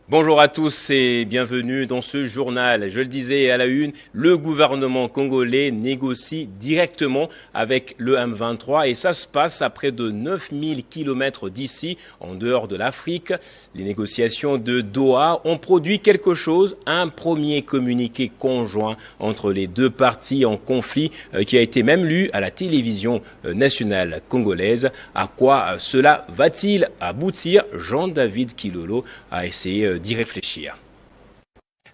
Bonjour à tous et bienvenue dans ce journal. Je le disais à la une, le gouvernement congolais négocie directement avec le M23 et ça se passe à près de 9000 km d'ici, en dehors de l'Afrique. Les négociations de Doha ont produit quelque chose, un premier communiqué conjoint entre les deux parties en conflit qui a été même lu à la télévision nationale congolaise. À quoi cela va-t-il aboutir? Jean-David Kilolo a essayé d'y réfléchir.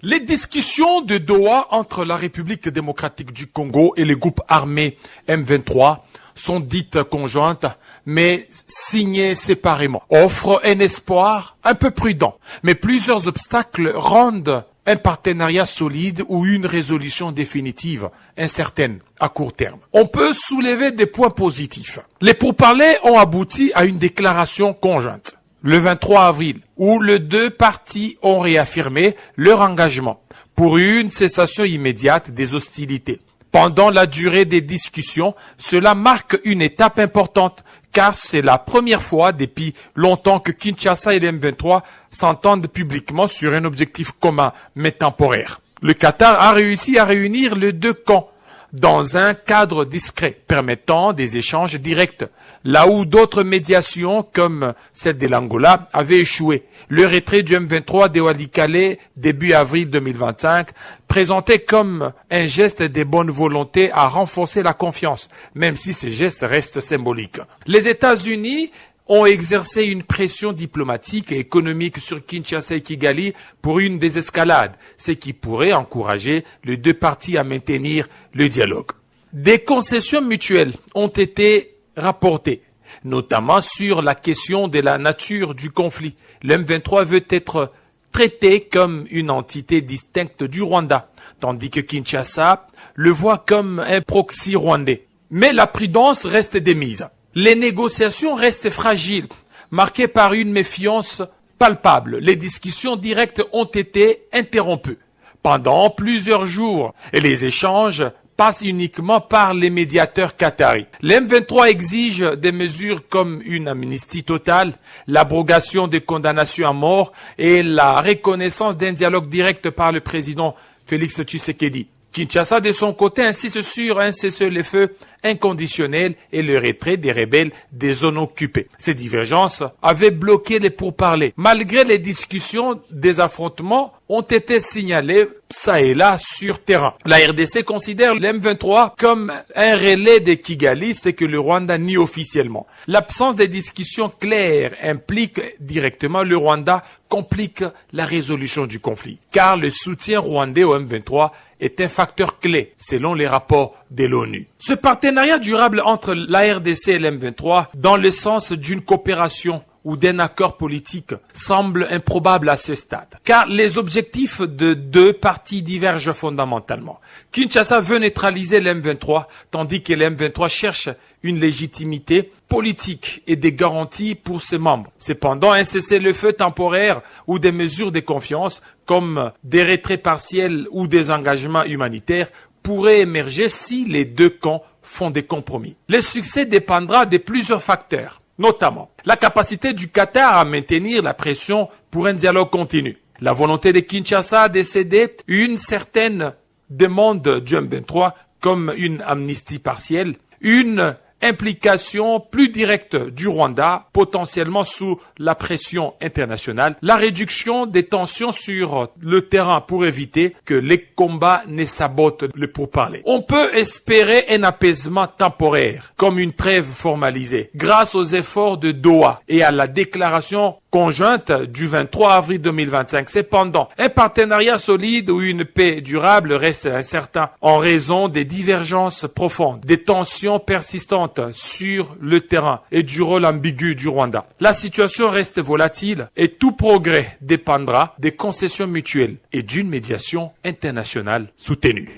Les discussions de Doha entre la République démocratique du Congo et le groupe armé M23 sont dites conjointes, mais signées séparément, offrent un espoir un peu prudent. Mais plusieurs obstacles rendent un partenariat solide ou une résolution définitive incertaine à court terme. On peut soulever des points positifs. Les pourparlers ont abouti à une déclaration conjointe le 23 avril, où les deux parties ont réaffirmé leur engagement pour une cessation immédiate des hostilités. Pendant la durée des discussions, cela marque une étape importante, car c'est la première fois depuis longtemps que Kinshasa et le M23 s'entendent publiquement sur un objectif commun, mais temporaire. Le Qatar a réussi à réunir les deux camps dans un cadre discret, permettant des échanges directs, là où d'autres médiations, comme celle de l'Angola, avaient échoué. Le retrait du M23 de Walikale, début avril 2025, présenté comme un geste de bonne volonté à renforcer la confiance, même si ce geste reste symbolique. Les États-Unis ont exercé une pression diplomatique et économique sur Kinshasa et Kigali pour une désescalade, ce qui pourrait encourager les deux parties à maintenir le dialogue. Des concessions mutuelles ont été rapportées, notamment sur la question de la nature du conflit. Le M23 veut être traité comme une entité distincte du Rwanda, tandis que Kinshasa le voit comme un proxy rwandais. Mais la prudence reste démise. Les négociations restent fragiles, marquées par une méfiance palpable. Les discussions directes ont été interrompues pendant plusieurs jours et les échanges passent uniquement par les médiateurs qataris. Le M23 exige des mesures comme une amnistie totale, l'abrogation des condamnations à mort et la reconnaissance d'un dialogue direct par le président Félix Tshisekedi. Kinshasa, de son côté, insiste sur un cessez-le-feu inconditionnel et le retrait des rebelles des zones occupées. Ces divergences avaient bloqué les pourparlers. Malgré les discussions, des affrontements ont été signalés ça et là sur terrain. La RDC considère le M23 comme un relais de Kigali, ce que le Rwanda nie officiellement. L'absence de discussions claires implique directement le Rwanda, complique la résolution du conflit. Car le soutien rwandais au M23 est un facteur clé, selon les rapports de l'ONU. Ce partenariat durable entre la RDC et le M23, dans le sens d'une coopération ou d'un accord politique, semble improbable à ce stade, car les objectifs de deux parties divergent fondamentalement. Kinshasa veut neutraliser le M23, tandis que le M23 cherche une légitimité politique et des garanties pour ses membres. Cependant, un cessez-le-feu temporaire ou des mesures de confiance, comme des retraits partiels ou des engagements humanitaires, pourraient émerger si les deux camps font des compromis. Le succès dépendra de plusieurs facteurs, notamment la capacité du Qatar à maintenir la pression pour un dialogue continu, la volonté de Kinshasa de céder une certaine demande du M23 comme une amnistie partielle, une implication plus directe du Rwanda, potentiellement sous la pression internationale, la réduction des tensions sur le terrain pour éviter que les combats ne sabotent le pourparler. On peut espérer un apaisement temporaire, comme une trêve formalisée, grâce aux efforts de Doha et à la déclaration conjointe du 23 avril 2025. Cependant, un partenariat solide ou une paix durable reste incertain en raison des divergences profondes, des tensions persistantes sur le terrain et du rôle ambigu du Rwanda. La situation reste volatile et tout progrès dépendra des concessions mutuelles et d'une médiation internationale soutenue.